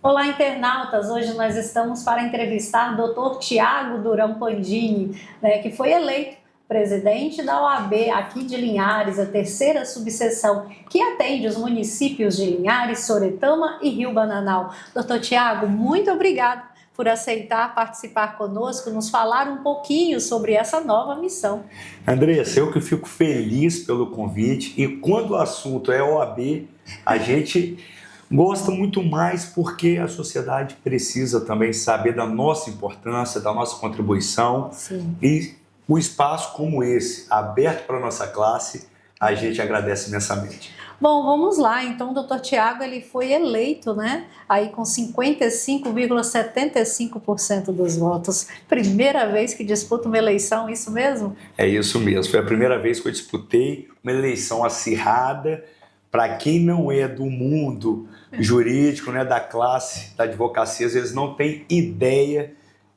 Olá, internautas! Hoje nós estamos para entrevistar o Dr. Tiago Durão Pandini, que foi eleito presidente da OAB aqui de Linhares, a terceira subseção, que atende os municípios de Linhares, Soretama e Rio Bananal. Dr. Tiago, muito obrigado por aceitar participar conosco, nos falar um pouquinho sobre essa nova missão. Andressa, eu que fico feliz pelo convite, e quando o assunto é OAB, a gente gosta muito mais porque a sociedade precisa também saber da nossa importância, da nossa contribuição. Sim. E um espaço como esse, aberto para a nossa classe, a gente agradece imensamente. Bom, vamos lá. Então, o Dr. Tiago ele foi eleito, aí com 55,75% dos votos. Primeira vez que disputa uma eleição, isso mesmo? É isso mesmo. Foi a primeira vez que eu disputei uma eleição acirrada. Para quem não é do mundo jurídico, da classe da advocacia, eles não têm ideia,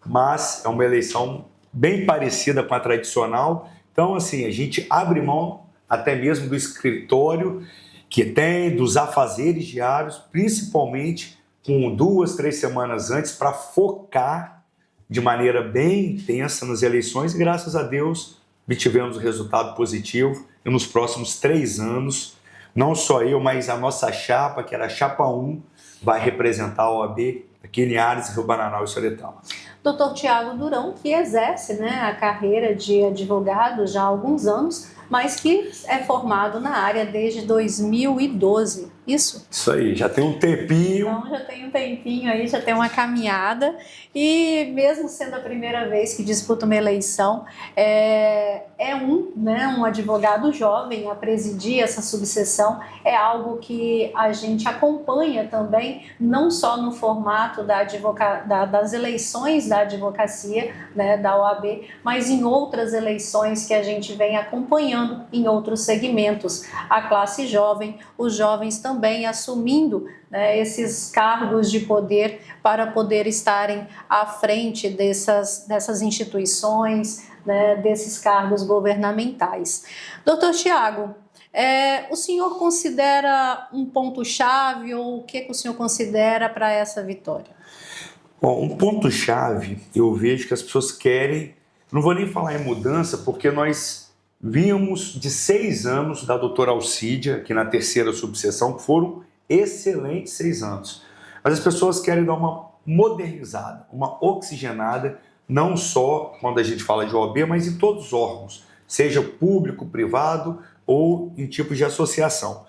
mas é uma eleição bem parecida com a tradicional. Então, assim, a gente abre mão até mesmo do escritório que tem, dos afazeres diários, principalmente com 2, 3 semanas antes, para focar de maneira bem intensa nas eleições, e graças a Deus obtivemos um resultado positivo. E nos próximos 3 anos, não só eu, mas a nossa chapa, que era a chapa 1, vai representar a OAB aqui em Linhares, Rio Bananal e Soretama. Dr. Tiago Durão, que exerce a carreira de advogado já há alguns anos, mas que é formado na área desde 2012, isso? Isso aí, já tem um tempinho. Então já tem um tempinho aí, já tem uma caminhada, e mesmo sendo a primeira vez que disputa uma eleição, um advogado jovem a presidir essa subseção, é algo que a gente acompanha também, não só no formato das eleições da advocacia, da OAB, mas em outras eleições que a gente vem acompanhando em outros segmentos. A classe jovem, os jovens também assumindo esses cargos de poder para poder estarem à frente dessas instituições, desses cargos governamentais. Doutor Tiago, o senhor considera um ponto-chave, ou o que o senhor considera para essa vitória? Bom, um ponto-chave, eu vejo que as pessoas querem, não vou nem falar em mudança, porque nós vínhamos de 6 anos da doutora Alcídia, aqui na terceira subseção, que foram excelentes 6 anos. Mas as pessoas querem dar uma modernizada, uma oxigenada, não só quando a gente fala de OAB, mas em todos os órgãos, seja público, privado ou em tipos de associação.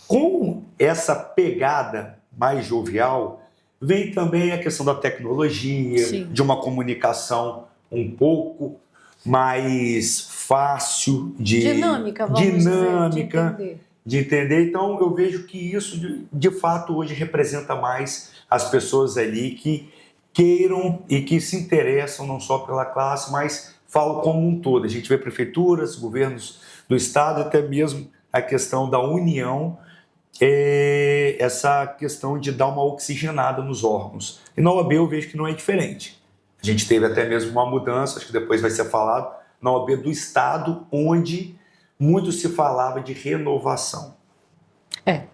Com essa pegada mais jovial, vem também a questão da tecnologia, Sim, de uma comunicação um pouco mais fácil, dinâmica, dizer, de entender. Então, eu vejo que isso, de fato, hoje representa mais as pessoas ali que queiram e que se interessam não só pela classe, mas falo como um todo. A gente vê prefeituras, governos do estado, até mesmo a questão da união, essa questão de dar uma oxigenada nos órgãos. E na OAB eu vejo que não é diferente. A gente teve até mesmo uma mudança, acho que depois vai ser falado, na OAB do estado, onde muito se falava de renovação.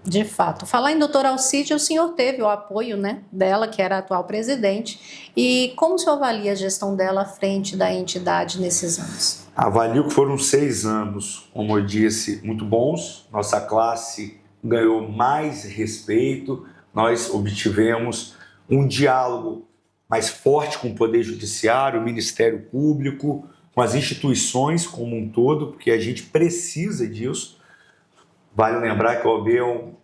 De fato. Falar em doutora Alcídia, o senhor teve o apoio dela, que era a atual presidente, e como o senhor avalia a gestão dela à frente da entidade nesses anos? Avalio que foram 6 anos, como eu disse, muito bons. Nossa classe ganhou mais respeito, nós obtivemos um diálogo mais forte com o Poder Judiciário, o Ministério Público, com as instituições como um todo, porque a gente precisa disso. Vale lembrar que a OAB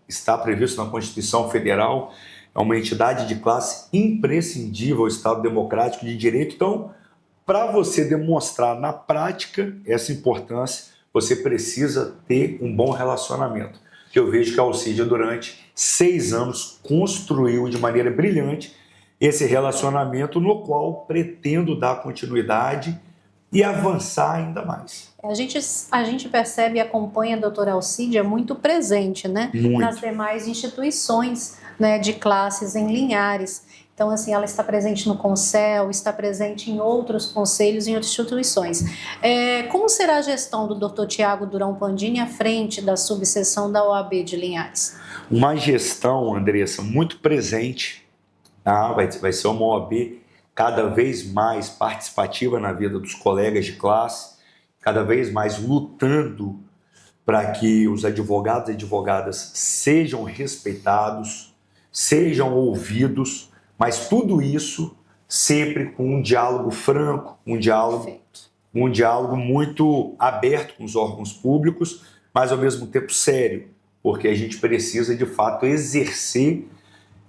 está previsto na Constituição Federal, é uma entidade de classe imprescindível ao Estado Democrático de Direito. Então, para você demonstrar na prática essa importância, você precisa ter um bom relacionamento. Eu vejo que a Alcídia, durante 6 anos, construiu de maneira brilhante esse relacionamento, no qual pretendo dar continuidade e avançar ainda mais. A gente percebe e acompanha a doutora Alcídia muito presente, Muito. Nas demais instituições, de classes em Linhares. Então, assim, ela está presente no Concel, está presente em outros conselhos e outras instituições. Como será a gestão do Dr. Tiago Durão Pandini à frente da subseção da OAB de Linhares? Uma gestão, Andressa, muito presente, Vai ser uma OAB cada vez mais participativa na vida dos colegas de classe, cada vez mais lutando para que os advogados e advogadas sejam respeitados, sejam ouvidos, mas tudo isso sempre com um diálogo franco, um diálogo muito aberto com os órgãos públicos, mas ao mesmo tempo sério, porque a gente precisa de fato exercer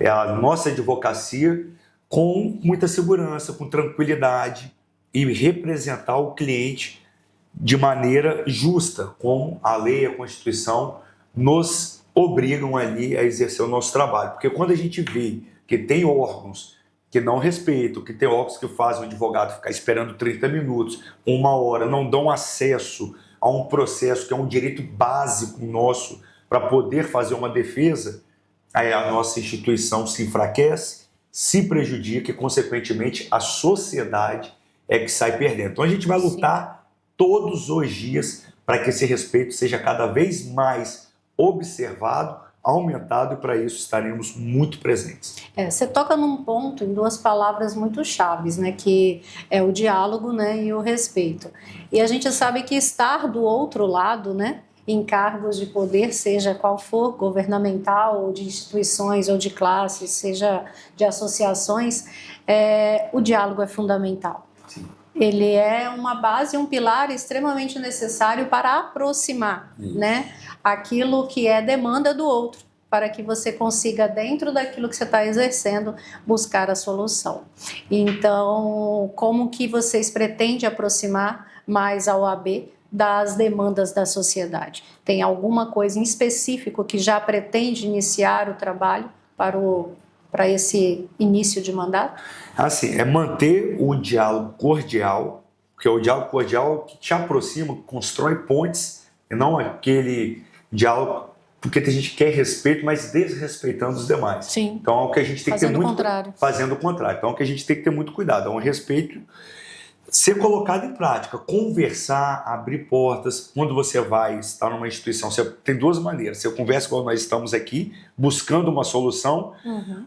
a nossa advocacia com muita segurança, com tranquilidade e representar o cliente de maneira justa, como a lei e a Constituição nos obrigam ali a exercer o nosso trabalho. Porque quando a gente vê que tem órgãos que não respeitam, que tem órgãos que fazem o advogado ficar esperando 30 minutos, 1 hora, não dão acesso a um processo que é um direito básico nosso para poder fazer uma defesa, aí a nossa instituição se enfraquece, se prejudica e, consequentemente, a sociedade é que sai perdendo. Então a gente vai lutar todos os dias para que esse respeito seja cada vez mais observado, aumentado, e para isso estaremos muito presentes. Você toca num ponto, em 2 palavras muito chaves, né, que é o diálogo, né, e o respeito. E a gente sabe que estar do outro lado, né, em cargos de poder, seja qual for, governamental, ou de instituições, ou de classes, seja de associações, o diálogo é fundamental. Sim. Ele é uma base, um pilar extremamente necessário para aproximar, né, aquilo que é demanda do outro, para que você consiga, dentro daquilo que você está exercendo, buscar a solução. Então, como que vocês pretendem aproximar mais a OAB das demandas da sociedade? Tem alguma coisa em específico que já pretende iniciar o trabalho para esse início de mandato? Assim, é manter o diálogo cordial, porque o diálogo cordial é o que te aproxima, constrói pontes, e não aquele diálogo, porque tem gente que quer respeito, mas desrespeitando os demais. Sim. Então é o que a gente tem que ter muito... Fazendo o contrário. Então é o que a gente tem que ter muito cuidado, é um respeito ser colocado em prática, conversar, abrir portas. Quando você vai estar numa instituição, você tem 2 maneiras. Você conversa como nós estamos aqui, buscando uma solução,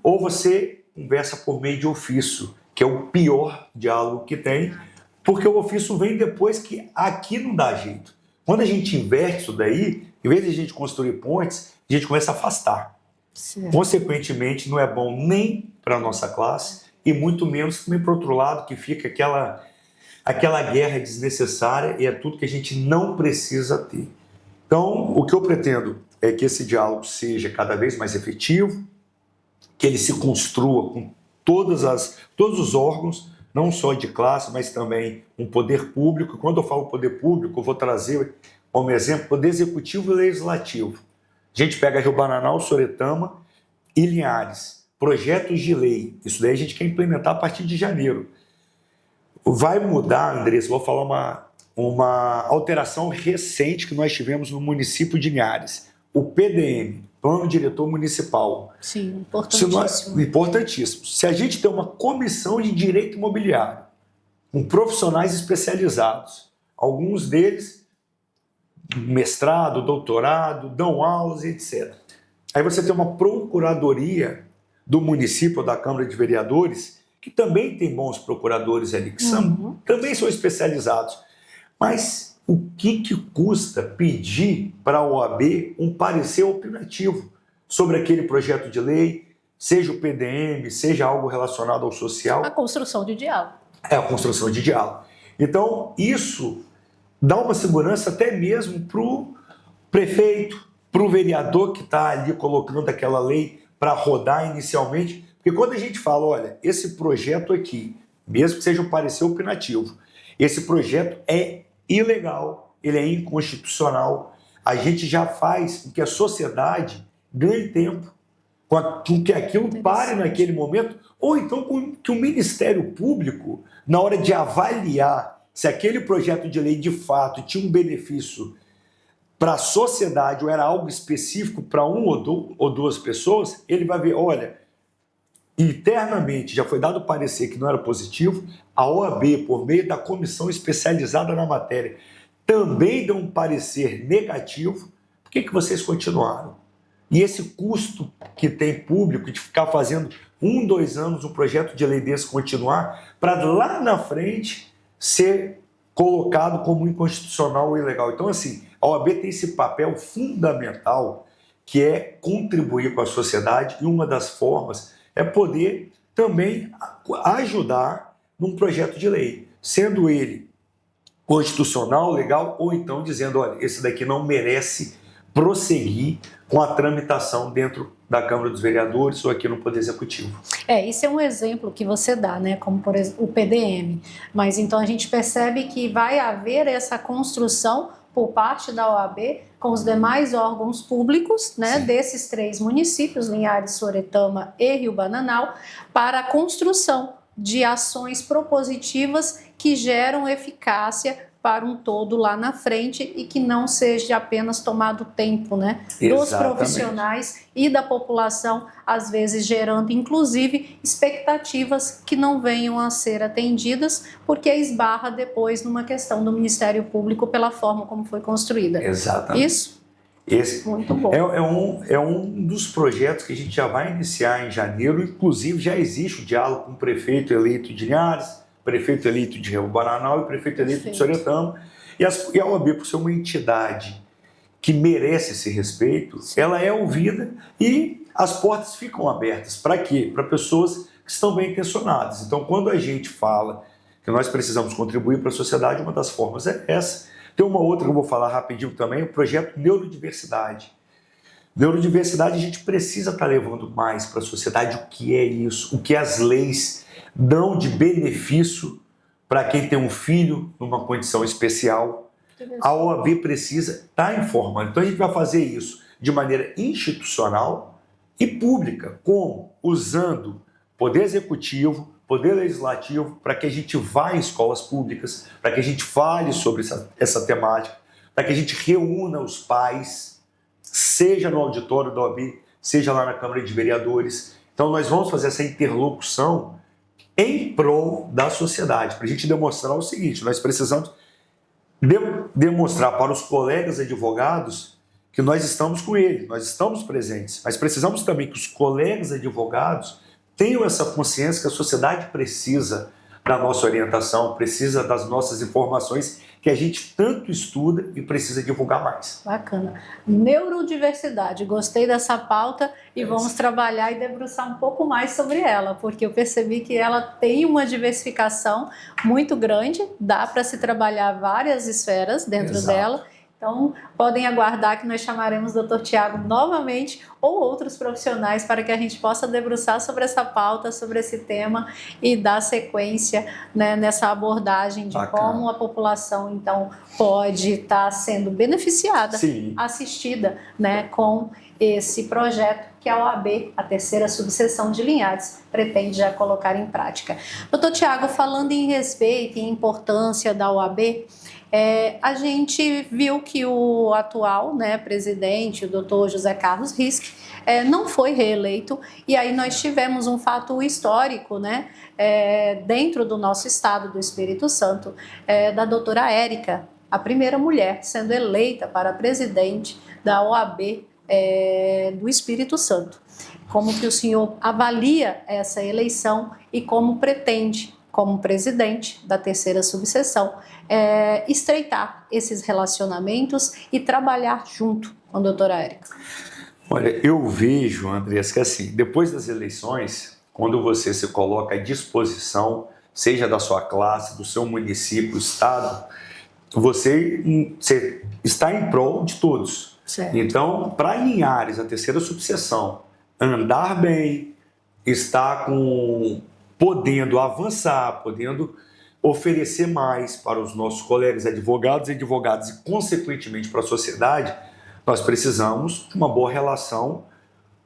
ou você conversa por meio de ofício, que é o pior diálogo que tem, porque o ofício vem depois que aqui não dá jeito. Quando a gente inverte isso daí, em vez de a gente construir pontes, a gente começa a afastar. Certo. Consequentemente, não é bom nem para a nossa classe, e muito menos também para o outro lado, que fica aquela guerra desnecessária, e é tudo que a gente não precisa ter. Então, o que eu pretendo é que esse diálogo seja cada vez mais efetivo, que ele se construa com todos os órgãos, não só de classe, mas também um poder público. Quando eu falo poder público, eu vou trazer como exemplo poder executivo e legislativo. A gente pega Rio Bananal, Soretama e Linhares, projetos de lei. Isso daí a gente quer implementar a partir de janeiro. Vai mudar, Andressa, vou falar uma alteração recente que nós tivemos no município de Linhares. O PDM, Plano Diretor Municipal. Sim, importantíssimo. Importantíssimo. Se a gente tem uma comissão de direito imobiliário, com profissionais especializados, alguns deles mestrado, doutorado, dão aulas, etc. Aí você tem uma procuradoria do município ou da Câmara de Vereadores, que também tem bons procuradores ali, que também são especializados. Mas o que custa pedir para a OAB um parecer opinativo sobre aquele projeto de lei, seja o PDM, seja algo relacionado ao social? A construção de diálogo. É a construção de diálogo. Então, isso dá uma segurança até mesmo para o prefeito, para o vereador que está ali colocando aquela lei para rodar inicialmente. Porque quando a gente fala, olha, esse projeto aqui, mesmo que seja um parecer opinativo, esse projeto é ilegal, ele é inconstitucional, a gente já faz com que a sociedade ganhe tempo, com que aquilo pare naquele momento, ou então com que o Ministério Público, na hora de avaliar se aquele projeto de lei de fato tinha um benefício para a sociedade ou era algo específico para um ou 2 pessoas, ele vai ver, olha, internamente já foi dado parecer que não era positivo, a OAB, por meio da comissão especializada na matéria, também deu um parecer negativo, por que vocês continuaram? E esse custo que tem público de ficar fazendo 1, 2 anos um projeto de lei desse continuar, para lá na frente ser colocado como inconstitucional ou ilegal. Então, assim, a OAB tem esse papel fundamental que é contribuir com a sociedade, e uma das formas é poder também ajudar num projeto de lei, sendo ele constitucional, legal, ou então dizendo, olha, esse daqui não merece prosseguir com a tramitação dentro da Câmara dos Vereadores ou aqui no Poder Executivo. Isso é um exemplo que você dá, né, como por exemplo o PDM, mas então a gente percebe que vai haver essa construção por parte da OAB com os demais órgãos públicos, né, desses 3 municípios, Linhares, Soretama e Rio Bananal, para a construção de ações propositivas que geram eficácia para um todo lá na frente e que não seja apenas tomado tempo, né, dos profissionais e da população, às vezes gerando inclusive expectativas que não venham a ser atendidas, porque esbarra depois numa questão do Ministério Público pela forma como foi construída. Exatamente. Isso? Esse muito bom. É um dos projetos que a gente já vai iniciar em janeiro, inclusive já existe o diálogo com o prefeito eleito de Linhares, prefeito eleito de Rio Bananal e prefeito eleito de Soretama. E a OAB, por ser uma entidade que merece esse respeito, ela é ouvida e as portas ficam abertas. Para quê? Para pessoas que estão bem intencionadas. Então, quando a gente fala que nós precisamos contribuir para a sociedade, uma das formas é essa. Tem uma outra que eu vou falar rapidinho também, o projeto Neurodiversidade. Neurodiversidade, a gente precisa estar levando mais para a sociedade o que é isso, o que as leis dão de benefício para quem tem um filho numa condição especial. A OAB precisa estar informando. Então a gente vai fazer isso de maneira institucional e pública. Como? Usando poder executivo, poder legislativo, para que a gente vá em escolas públicas, para que a gente fale sobre essa temática, para que a gente reúna os pais, seja no auditório da OAB, seja lá na Câmara de Vereadores. Então nós vamos fazer essa interlocução em prol da sociedade, para a gente demonstrar o seguinte: nós precisamos demonstrar para os colegas advogados que nós estamos com eles, nós estamos presentes, mas precisamos também que os colegas advogados tenham essa consciência que a sociedade precisa da nossa orientação, precisa das nossas informações, que a gente tanto estuda e precisa divulgar mais. Bacana. Neurodiversidade, gostei dessa pauta e vamos trabalhar e debruçar um pouco mais sobre ela, porque eu percebi que ela tem uma diversificação muito grande, dá para se trabalhar várias esferas dentro dela. Então, podem aguardar que nós chamaremos o Dr. Tiago novamente ou outros profissionais para que a gente possa debruçar sobre essa pauta, sobre esse tema e dar sequência, né, nessa abordagem de como a população, então, pode estar sendo beneficiada, assistida, né, com esse projeto que a OAB, a 3ª subseção de Linhares, pretende já colocar em prática. Dr. Tiago, falando em respeito e importância da OAB, a gente viu que o atual, né, presidente, o doutor José Carlos Risch, não foi reeleito, e aí nós tivemos um fato histórico, né, dentro do nosso estado do Espírito Santo, da doutora Érica, a primeira mulher sendo eleita para presidente da OAB do Espírito Santo. Como que o senhor avalia essa eleição e como pretende, como presidente da 3ª subseção, estreitar esses relacionamentos e trabalhar junto com a doutora Érica? Olha, eu vejo, Andrés, que assim, depois das eleições, quando você se coloca à disposição, seja da sua classe, do seu município, estado, você está em prol de todos. Certo. Então, para Linhares, a 3ª subseção, andar bem, estar podendo avançar, podendo oferecer mais para os nossos colegas advogados e, consequentemente, para a sociedade, nós precisamos de uma boa relação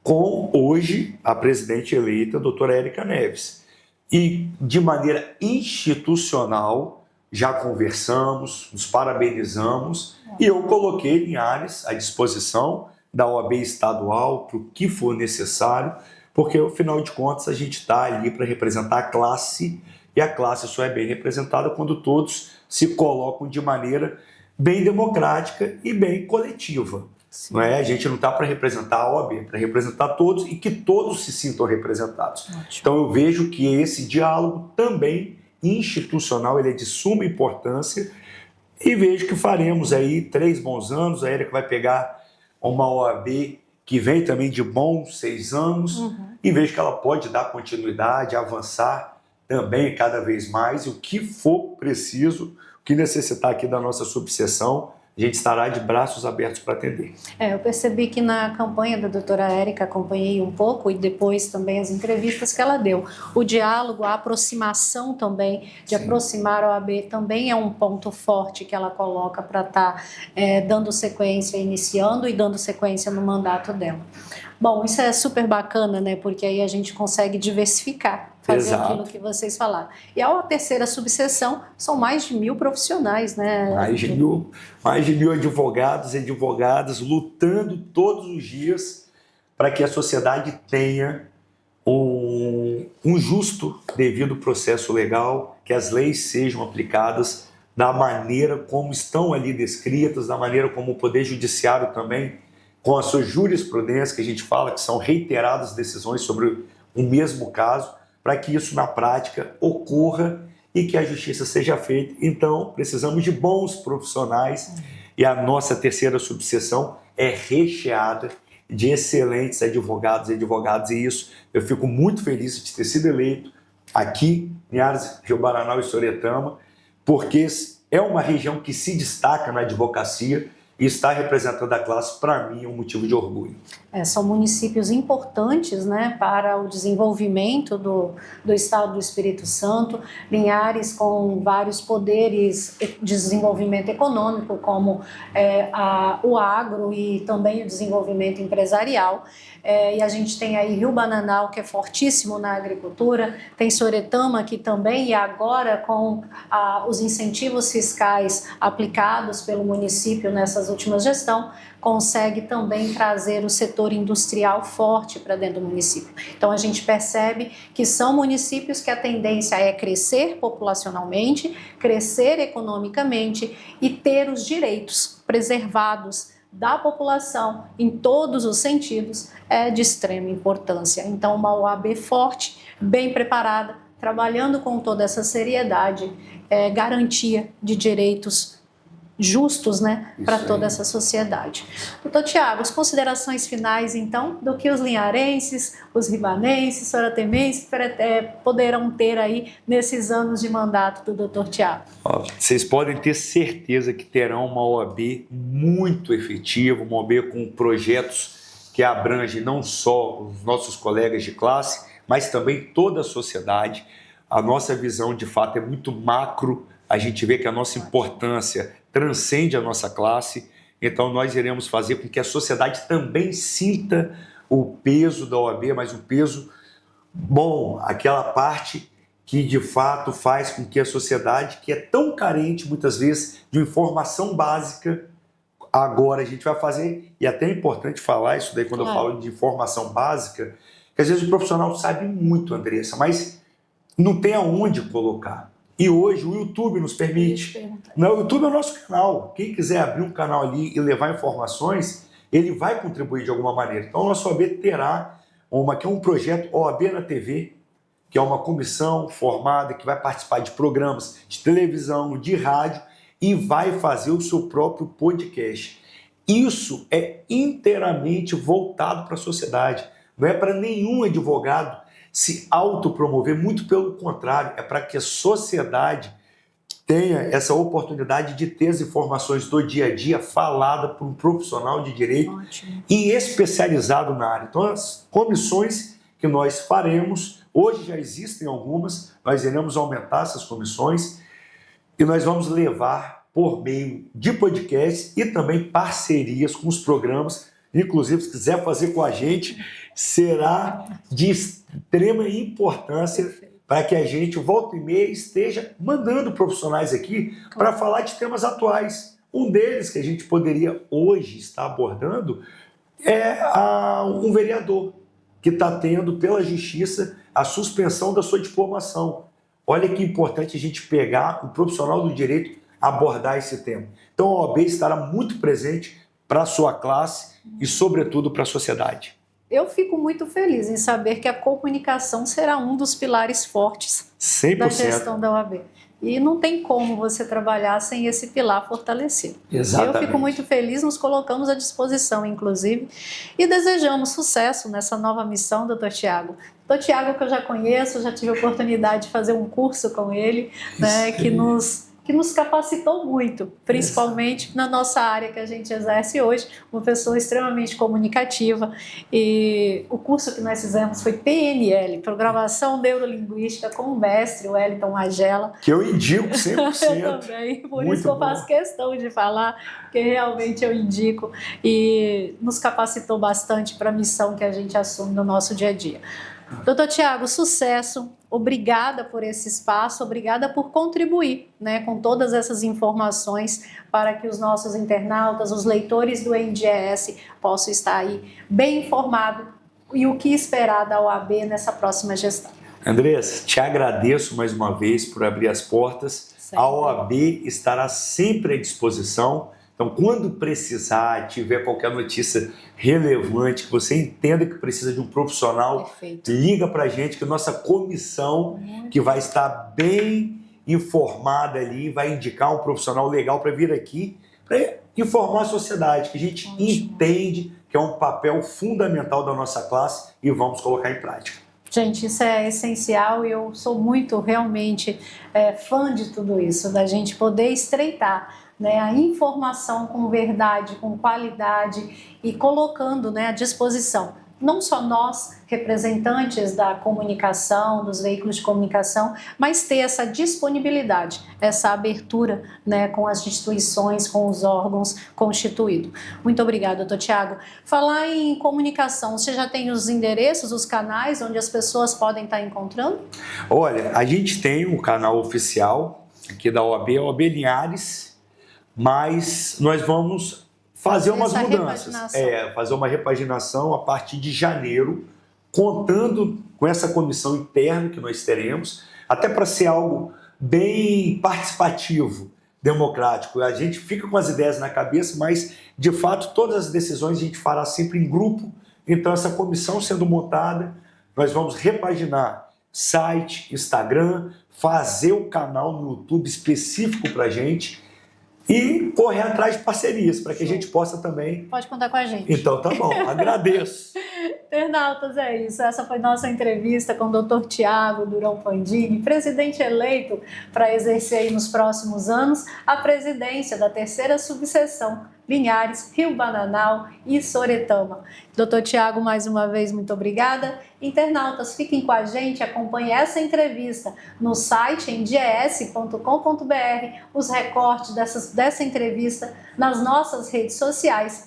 com, hoje, a presidente eleita, a doutora Érica Neves. E, de maneira institucional, já conversamos, nos parabenizamos, e eu coloquei Linhares à disposição da OAB estadual para o que for necessário, porque, afinal de contas, a gente está ali para representar a classe, e a classe só é bem representada quando todos se colocam de maneira bem democrática e bem coletiva. Não é? A gente não está para representar a OAB, é para representar todos e que todos se sintam representados. Ótimo. Então eu vejo que esse diálogo também institucional ele é de suma importância e vejo que faremos aí 3 bons anos. A Érica vai pegar uma OAB que vem também de bons 6 anos e vejo que ela pode dar continuidade, avançar também cada vez mais e o que for preciso, o que necessitar aqui da nossa subseção, a gente estará de braços abertos para atender. Eu percebi que na campanha da doutora Érica, acompanhei um pouco, e depois também as entrevistas que ela deu. O diálogo, a aproximação também, de aproximar a OAB, também é um ponto forte que ela coloca para estar dando sequência, iniciando e dando sequência no mandato dela. Bom, isso é super bacana, né? Porque aí a gente consegue diversificar, fazer aquilo que vocês falaram. E a terceira subseção são mais de 1.000 profissionais, né? Mais de mil advogados e advogadas lutando todos os dias para que a sociedade tenha um justo devido processo legal, que as leis sejam aplicadas da maneira como estão ali descritas, da maneira como o Poder Judiciário também, com a sua jurisprudência, que a gente fala que são reiteradas decisões sobre o mesmo caso, para que isso na prática ocorra e que a justiça seja feita. Então, precisamos de bons profissionais e a nossa terceira subseção é recheada de excelentes advogados e advogadas, e isso eu fico muito feliz de ter sido eleito aqui em Linhares, Rio-Baranal e Soretama, porque é uma região que se destaca na advocacia e estar representando a classe, para mim, é um motivo de orgulho. São municípios importantes, né, para o desenvolvimento do Estado do Espírito Santo. Linhares com vários poderes de desenvolvimento econômico, como o agro e também o desenvolvimento empresarial. E a gente tem aí Rio-Bananal, que é fortíssimo na agricultura, tem Soretama, que também, e agora com os incentivos fiscais aplicados pelo município nessas últimas gestões, consegue também trazer o setor industrial forte para dentro do município. Então a gente percebe que são municípios que a tendência é crescer populacionalmente, crescer economicamente e ter os direitos preservados da população em todos os sentidos é de extrema importância. Então uma OAB forte, bem preparada, trabalhando com toda essa seriedade, garantia de direitos justos, né, para toda essa sociedade. Doutor Tiago, as considerações finais, então, do que os linharenses, os ribanenses, soratemenses poderão ter aí nesses anos de mandato do doutor Tiago? Vocês podem ter certeza que terão uma OAB muito efetiva, uma OAB com projetos que abrangem não só os nossos colegas de classe, mas também toda a sociedade. A nossa visão, de fato, é muito macro. A gente vê que a nossa importância transcende a nossa classe, então nós iremos fazer com que a sociedade também sinta o peso da OAB, mas um peso bom, aquela parte que de fato faz com que a sociedade, que é tão carente muitas vezes de informação básica, agora a gente vai fazer, e até é importante falar isso daí quando eu falo de informação básica, que às vezes o profissional sabe muito, Andressa, mas não tem aonde colocar. E hoje o YouTube nos permite. Não, o YouTube é o nosso canal. Quem quiser abrir um canal ali e levar informações, ele vai contribuir de alguma maneira. Então, o nosso OAB terá um projeto OAB na TV, que é uma comissão formada que vai participar de programas de televisão, de rádio e vai fazer o seu próprio podcast. Isso é inteiramente voltado para a sociedade. Não é para nenhum advogado se autopromover, muito pelo contrário, é para que a sociedade tenha essa oportunidade de ter as informações do dia a dia falada por um profissional de direito e especializado na área. Então, as comissões que nós faremos, hoje já existem algumas, nós iremos aumentar essas comissões e nós vamos levar por meio de podcasts e também parcerias com os programas. Inclusive, se quiser fazer com a gente, será de extrema importância para que a gente, volta e meia, esteja mandando profissionais aqui para falar de temas atuais. Um deles que a gente poderia hoje estar abordando é um vereador que está tendo pela justiça a suspensão da sua diplomação. Olha que importante a gente pegar o profissional do direito abordar esse tema. Então a OAB estará muito presente para a sua classe e, sobretudo, para a sociedade? Eu fico muito feliz em saber que a comunicação será um dos pilares fortes 100%. da gestão da OAB. E não tem como você trabalhar sem esse pilar fortalecido. Exatamente. Eu fico muito feliz, nos colocamos à disposição, inclusive, e desejamos sucesso nessa nova missão, doutor Tiago. Doutor Tiago, que eu já conheço, já tive a oportunidade de fazer um curso com ele, né, que nos capacitou muito, principalmente na nossa área que a gente exerce hoje, uma pessoa extremamente comunicativa. E o curso que nós fizemos foi PNL, Programação Neurolinguística, com o mestre Wellington Magela. Que eu indico 100%. Eu também, por muito isso que eu bom. faço questão de falar, porque realmente eu indico e nos capacitou bastante para a missão que a gente assume no nosso dia a dia. Doutor Tiago, sucesso, obrigada por esse espaço, obrigada por contribuir, né, com todas essas informações para que os nossos internautas, os leitores do NDES possam estar aí bem informados e o que esperar da OAB nessa próxima gestão. Andressa, te agradeço mais uma vez por abrir as portas. Sempre. A OAB estará sempre à disposição. Então, quando precisar, tiver qualquer notícia relevante, que você entenda que precisa de um profissional, Perfeito. liga para a gente, que a nossa comissão, que vai estar bem informada ali, vai indicar um profissional legal para vir aqui, para informar a sociedade, que a gente entende que é um papel fundamental da nossa classe e vamos colocar em prática. Gente, isso é essencial e eu sou muito, realmente, fã de tudo isso, da gente poder estreitar, né, a informação com verdade, com qualidade e colocando, né, à disposição. Não só nós, representantes da comunicação, dos veículos de comunicação, mas ter essa disponibilidade, essa abertura, né, com as instituições, com os órgãos constituídos. Muito obrigada, doutor Tiago. Falar em comunicação, você já tem os endereços, os canais onde as pessoas podem estar encontrando? Olha, a gente tem um canal oficial aqui da OAB, a OAB Linhares, mas nós vamos fazer umas mudanças. Fazer uma repaginação a partir de janeiro, contando com essa comissão interna que nós teremos, até para ser algo bem participativo, democrático. A gente fica com as ideias na cabeça, mas, de fato, todas as decisões a gente fará sempre em grupo. Então, essa comissão sendo montada, nós vamos repaginar site, Instagram, fazer o canal no YouTube específico para a gente, e correr atrás de parcerias, para que a gente possa também... Pode contar com a gente. Então tá bom, agradeço. Internautas, é isso. Essa foi nossa entrevista com o Dr. Tiago Durão Pandini, presidente eleito para exercer aí nos próximos anos a presidência da 3ª subseção Linhares, Rio Bananal e Soretama. Dr. Tiago, mais uma vez, muito obrigada. Internautas, fiquem com a gente, acompanhem essa entrevista no site endies.com.br, os recortes dessa entrevista nas nossas redes sociais,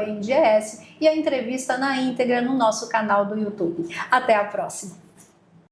@endies, e a entrevista na íntegra no nosso canal do YouTube. Até a próxima!